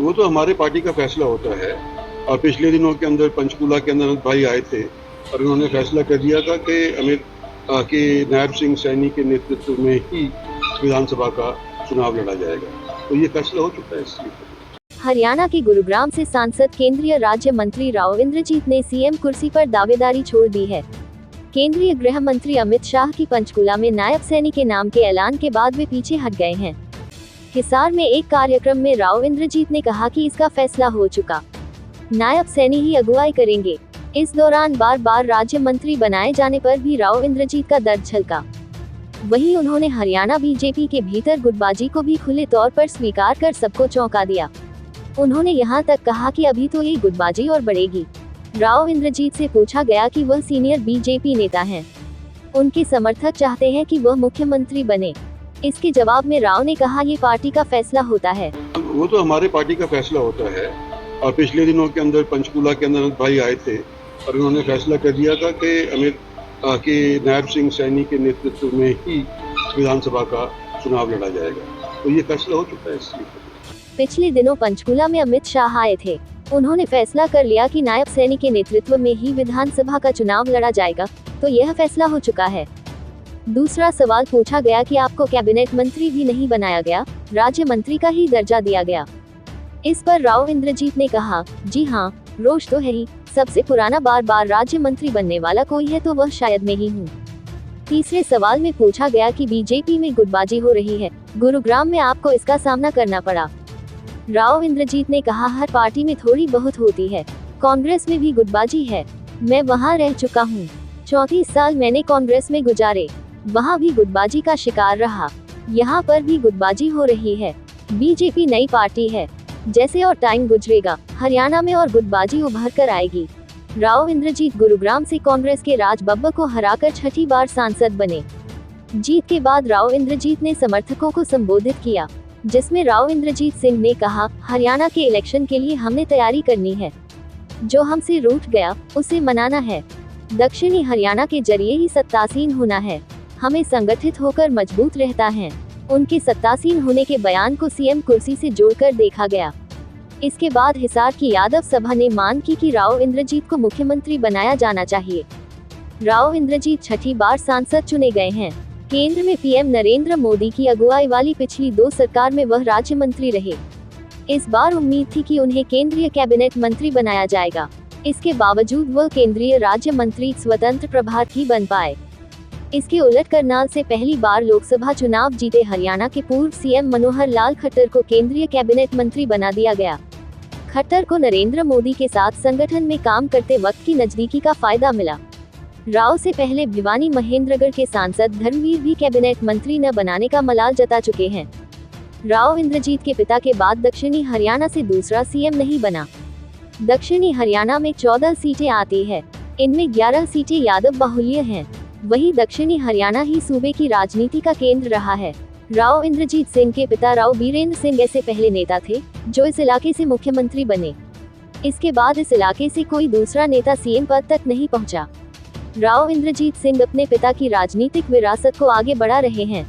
वो तो हमारे पार्टी का फैसला होता है। और पिछले दिनों के अंदर पंचकूला के अंदर अमित भाई आए थे और उन्होंने फैसला कर दिया था कि नायब सिंह सैनी के नेतृत्व में ही विधानसभा का चुनाव लड़ा जाएगा। तो ये फैसला हो चुका है इस चीज पर। हरियाणा के गुरुग्राम से सांसद केंद्रीय राज्य मंत्री राव इंद्रजीत ने सीएम कुर्सी पर दावेदारी छोड़ दी है। केंद्रीय गृह मंत्री अमित शाह की पंचकूला में नायब सैनी के नाम के ऐलान के बाद वे पीछे हट गए हैं। हिसार में एक कार्यक्रम में राव इंद्रजीत ने कहा कि इसका फैसला हो चुका, नायब सैनी ही अगुवाई करेंगे। इस दौरान बार बार राज्य मंत्री बनाए जाने पर भी राव इंद्रजीत का दर्द छलका। वहीं उन्होंने हरियाणा बीजेपी के भीतर गुटबाजी को भी खुले तौर पर स्वीकार कर सबको चौंका दिया। उन्होंने यहां तक कहा कि अभी तो ये गुटबाजी और बढ़ेगी। राव इंद्रजीत से पूछा गया कि वह सीनियर बीजेपी नेता हैं, उनके समर्थक चाहते हैं कि वह मुख्यमंत्री बने। इसके जवाब में राव ने कहा, ये पार्टी का फैसला होता है। वो तो हमारे पार्टी का फैसला होता है। और पिछले दिनों के अंदर पंचकूला के अंदर अमित भाई आए थे और उन्होंने फैसला कर दिया था कि नायब सिंह सैनी के नेतृत्व में ही विधानसभा का चुनाव लड़ा जाएगा। तो ये फैसला हो चुका है इस चीज पर। पिछले दिनों पंचकूला में अमित शाह आए थे, उन्होंने फैसला कर लिया कि नायब सैनी के नेतृत्व में ही विधानसभा का चुनाव लड़ा जाएगा। तो यह फैसला हो चुका है। दूसरा सवाल पूछा गया कि आपको कैबिनेट मंत्री भी नहीं बनाया गया, राज्य मंत्री का ही दर्जा दिया गया। इस पर राव इंद्रजीत ने कहा, जी हाँ, रोष तो है ही। सबसे पुराना बार बार राज्य मंत्री बनने वाला कोई है तो वह शायद मैं ही हूँ। तीसरे सवाल में पूछा गया कि बीजेपी में गुटबाजी हो रही है, गुरुग्राम में आपको इसका सामना करना पड़ा। राव इंद्रजीत ने कहा, हर पार्टी में थोड़ी बहुत होती है, कांग्रेस में भी गुटबाजी है। मैं वहाँ रह चुका हूँ, 34 साल मैंने कांग्रेस में गुजारे, वहाँ भी गुटबाजी का शिकार रहा, यहाँ पर भी गुटबाजी हो रही है। बीजेपी नई पार्टी है, जैसे और टाइम गुजरेगा हरियाणा में और गुटबाजी उभर कर आएगी। राव इंद्रजीत गुरुग्राम से कांग्रेस के राज बब्बर को हराकर छठी बार सांसद बने। जीत के बाद राव इंद्रजीत ने समर्थकों को संबोधित किया, जिसमें राव इंद्रजीत सिंह ने कहा, हरियाणा के इलेक्शन के लिए हमने तैयारी करनी है, जो हमसे रूठ गया उसे मनाना है। दक्षिणी हरियाणा के जरिए ही सत्तासीन होना है, हमें संगठित होकर मजबूत रहता है। उनके सत्तासीन होने के बयान को सीएम कुर्सी से जोड़कर देखा गया। इसके बाद हिसार की यादव सभा ने मांग की कि राव इंद्रजीत को मुख्यमंत्री बनाया जाना चाहिए। राव इंद्रजीत छठी बार सांसद चुने गए हैं। केंद्र में पीएम नरेंद्र मोदी की अगुवाई वाली पिछली 2 सरकार में वह राज्य मंत्री रहे। इस बार उम्मीद थी कि उन्हें केंद्रीय कैबिनेट मंत्री बनाया जाएगा। इसके बावजूद वह केंद्रीय राज्य मंत्री स्वतंत्र प्रभार की बन पाए। इसके उलट करनाल से पहली बार लोकसभा चुनाव जीते हरियाणा के पूर्व सीएम मनोहर लाल खट्टर को केंद्रीय कैबिनेट मंत्री बना दिया गया। खट्टर को नरेंद्र मोदी के साथ संगठन में काम करते वक्त की नजदीकी का फायदा मिला। राव से पहले भिवानी महेंद्रगढ़ के सांसद धर्मवीर भी कैबिनेट मंत्री न बनाने का मलाल जता चुके हैं। राव इंद्रजीत के पिता के बाद दक्षिणी हरियाणा से दूसरा सीएम नहीं बना। दक्षिणी हरियाणा में 14 सीटें आती है, इनमें 11 सीटें यादव बाहुल्य हैं। वहीं दक्षिणी हरियाणा ही सूबे की राजनीति का केंद्र रहा है। राव इंद्रजीत सिंह के पिता राव बीरेंद्र सिंह ऐसे पहले नेता थे जो इस इलाके से मुख्यमंत्री बने। इसके बाद इस इलाके से कोई दूसरा नेता सीएम पद तक नहीं पहुंचा। राव इंद्रजीत सिंह अपने पिता की राजनीतिक विरासत को आगे बढ़ा रहे हैं।